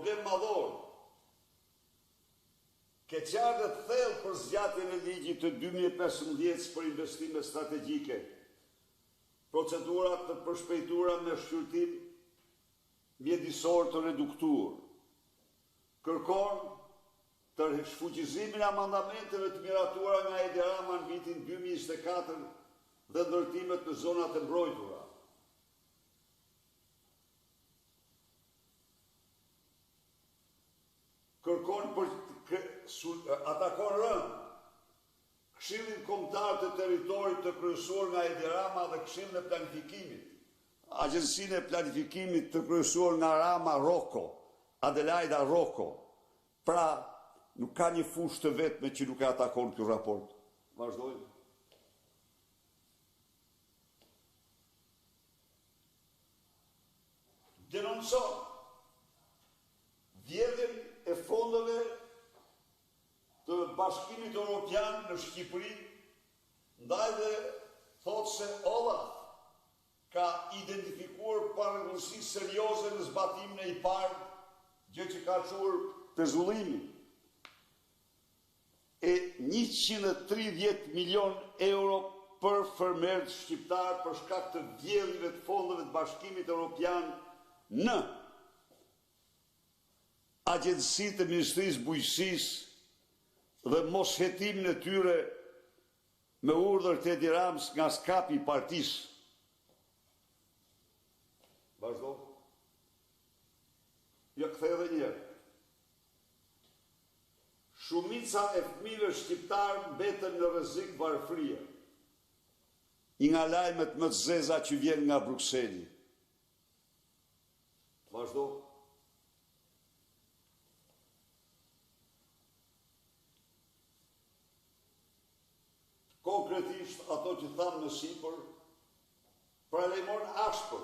problem madhor. Ke qartë të thellë për zgjatjen e ligjit të 2015 për investime strategjike, procedurat të përshpejtura me shqyrtim mjedisor të reduktuar. Kërkon të shfuqizimin e amandamenteve të miratuara nga Edi Rama në vitin 2024 dhe ndërtimet në zonat e mbrojtura. Atakon rënd Këshillin Kombëtar të Territorit të kryesuar nga Edi Rama dhe Këshillin e Planifikimit, Agjencinë e Planifikimit të kryesuar nga Rama Roko, Adelaida Roko. Pra, nuk ka një fushë të vetme që nuk e atakon ky raport. Vazhdojmë. Denoncon vjedhjen e fondeve të Bashkimit Evropian në Shqipëri, ndaj dhe thotë se Olaf ka identifikuar parregullsi serioze në zbatimin e IPARD, gjë që ka çuar pezullimi. E 130 milion euro për fermerët shqiptar për shkak të vjedhjeve të fondeve të Bashkimit Evropian në agjencitë e Ministrisë Bujqësisë dhe mos hetimin e tyre me urdhër të Edi Ramës nga skapi i partisë. Vazhdo. Ja kthej edhe një herë. Shumica e fëmijëve shqiptar mbeten në rrezik varfërie. Një nga lajmet më të zeza që vjen nga Brukseli. Vazhdo. Konkretisht, ato që thamë në sipër, paralajmëron ashpër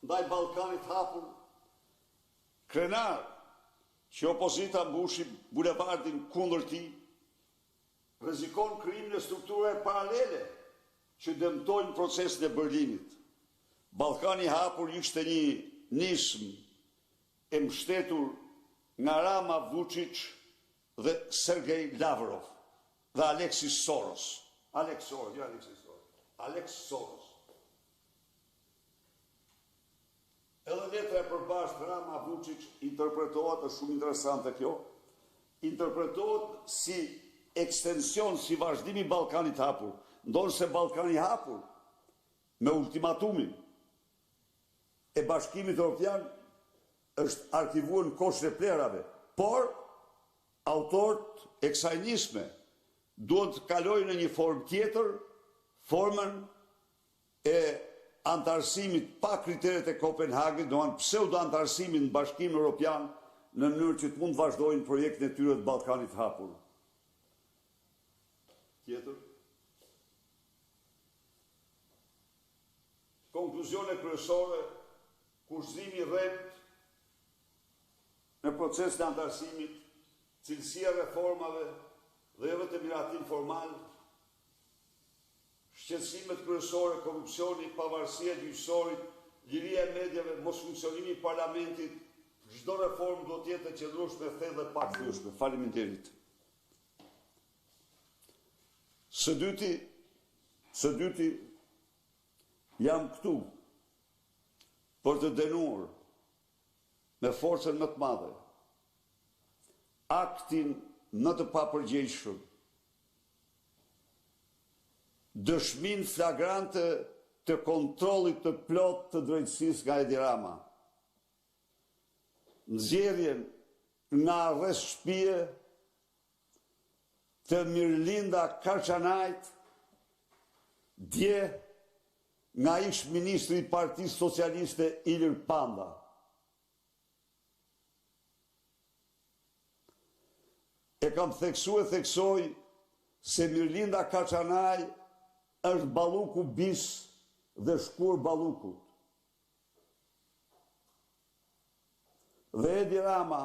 ndaj Ballkanit hapur, krenar që opozita mbushi bulevardin kundër tij, rrezikon krijimin e strukturave paralele që dëmtojnë procesin e Berlinit. Ballkani hapur ishte një nismë e mbështetur nga Rama, Vučić dhe Sergej Lavrov dhe Alexis Soros. Alex Soros. Edhe letra e përbashkët Rama Vučić interpretohet, është shumë interesante kjo, interpretohet si ekstension, si vazhdimi i Ballkanit hapur. Ndonë se Ballkani hapur me ultimatumin e Bashkimit Evropian është arkivuar në koshën e plerave, por autorët e kësaj nisme duhet të kalojnë në një formë tjetër, formën e antarësimit pa kriteret e Kopenhagen, domethënë pseudo-antarësimin në Bashkimin Evropian në mënyrë që të mund të vazhdojnë projektin e tyre të Ballkanit hapur. Tjetër. Konkluzione kryesore, kushëzimi i rrept në procesin e antarësimit, cilësia e reformave dhe jo vetëm miratim formal, shqetësimet kryesore, korrupsioni, pavarësia e gjyqësorit, liria e mediave, mos funksionimi i parlamentit, çdo reformë do të jetë e qëndrueshme, thellë dhe pa thyeshme. Faleminderit. Së dyti, jam këtu për të denuar me forcën më të madhe aktin në të papërgjegjshëm, dëshmin flagrante të kontrollit të plot të drejtësisë nga Edi Rama, nxjerrjen nga arrest shtëpie të Mirlinda Karçanajt, dje nga ish ministri i Partisë Socialiste Ilir Panda. E kam theksoj se Mirlinda Karçanaj është balluku bis dhe shkur ballukut. Dhe Edi Rama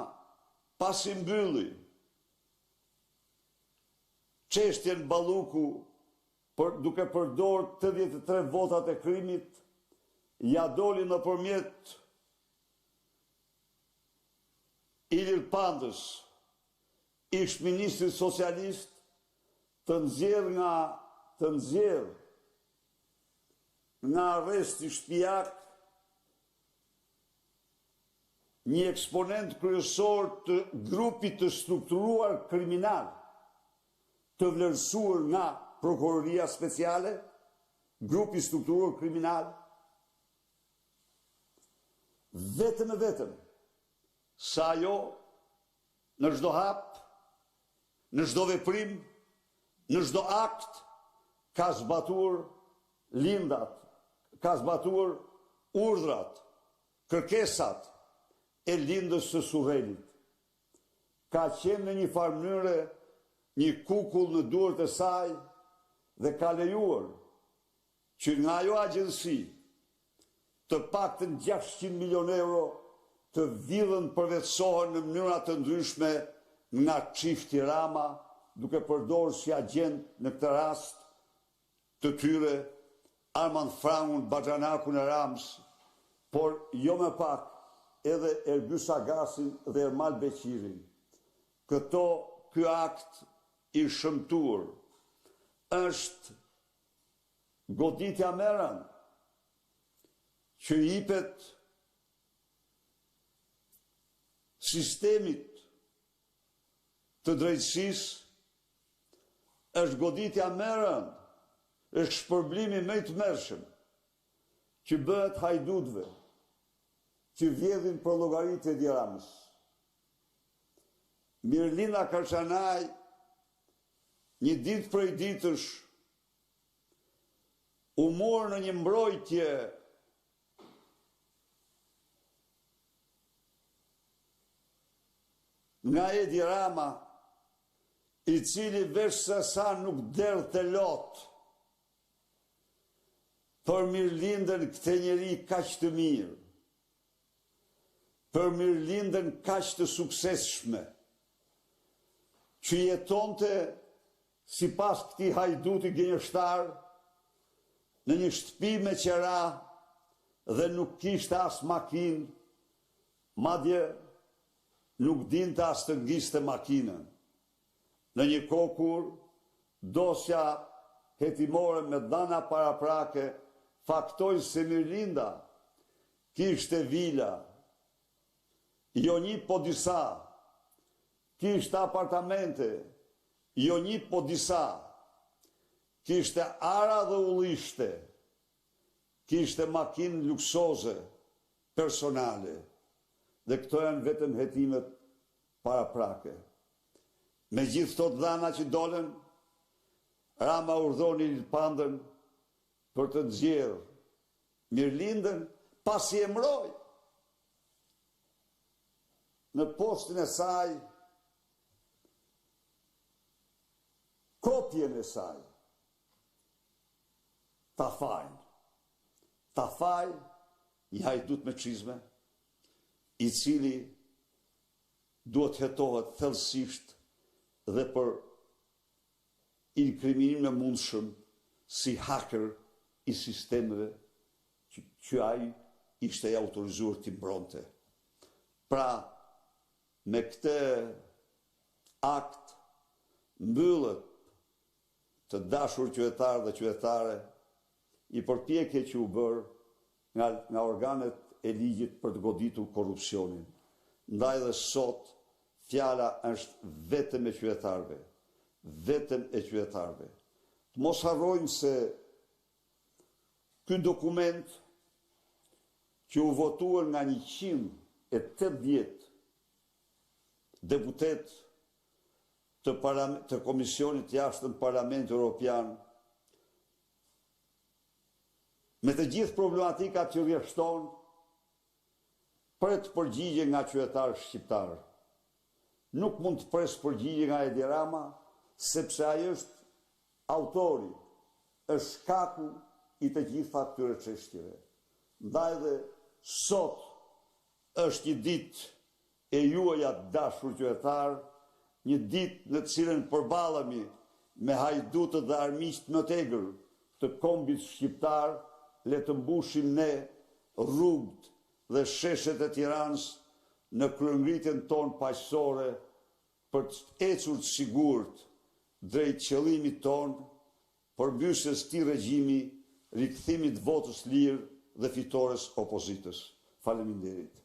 pasi mbylli çështjen balluku duke përdorur 83 votat e krimit, ja doli nëpërmjet Ilir Pandës, ish ministri socialist, të nxjerr nga arresti shtëpiak një eksponent kryesor të grupit të strukturuar kriminal, të vlerësuar nga Prokuroria Speciale, grupi strukturuar kriminal, vetëm sa ajo në çdo hap, në çdo veprim, në çdo akt ka zbatuar lindat, ka zbatuar urdhrat, kërkesat e lindës së Suvenit. Ka qenë në një farë mënyre një kukull në duart e saj dhe ka lejuar që nga ajo agjensi të paktën 600 milion euro të vidhen përvetësohen në mënyra të ndryshme nga çifti Rama, duke përdorur si agent në këtë rast të tyre Armand Frangun, Baxhanakun e Rams, por jo më pak edhe Erbysh Agasin dhe Ermal Beqirin. Ky akt i shëmtuar është goditja më e rëndë që i jepet sistemit të drejtësisë, është goditja më e rëndë, është shpërblimi më i tmerrshëm që bëhet hajdutëve që vjedhin për llogaritë e Edi Ramës. Mirlina Karçanaj, një ditë prej ditësh, u mor në një mbrojtje nga Edi Rama, i cili veç se sa nuk derdhte lot për mirëlindjen këtë njeri kaq të mirë, për mirëlindjen kaq të suksesshme, që jetonte sipas këtij hajduti gënjeshtar në një shtëpi me qera dhe nuk kishte as makinë, madje nuk dinte as të ngjiste makinën. Në një kohë kur dosja hetimore me dhëna paraprake faktoi se Mirlinda kishte vila, jo një po disa, kishte apartamente, jo një po disa, kishte ara dhe ullishte, kishte makinë luksoze, personale, dhe këto janë vetëm hetimet paraprake. Me gjithë këto dhëna që dolën, Rama urdhoni Pandën për të nxjerrë Mirlindën, pasi e mbroi në postin e saj kopjen e saj, Tafaj, një hajdut me çizme, i cili duhet hetohet thellësisht dhe për inkriminimin e mundshëm si hacker i sistemeve që ai ishte i autorizuar t'i mbronte. Pra, me këtë akt mbyllet të dashur qytetar dhe qytetare i përpjekje që u bërë nga organet e ligjit për të goditur korrupsionin. Ndaj dhe sot, fjala është vetëm e qytetarëve, vetëm e qytetarëve. Mos harrojmë se ky dokument që u votuar nga 180 deputet të Komisionit Jashtëm Parlamentit Evropian, me të gjithë problematikat që rrjedhton, pret përgjigje nga qytetarë shqiptarë. Nuk mund të pres përgjigje nga Edi Rama, sepse ai është autori, është shkaku i të gjitha këtyre çështjeve. Ndaj dhe sot është një ditë e juaja të dashur qytetar, një ditë në të cilën përballemi me hajdutët dhe armiqt më të egër të kombit shqiptar, le të mbushim ne rrugët dhe sheshet e Tiranës në kryengritjen tonë paqësore për të ecur të sigurt drejt qëllimit tonë, përmbysjes këtij regjimi, rikthimit votës lirë dhe fitores opozitës. Faleminderit.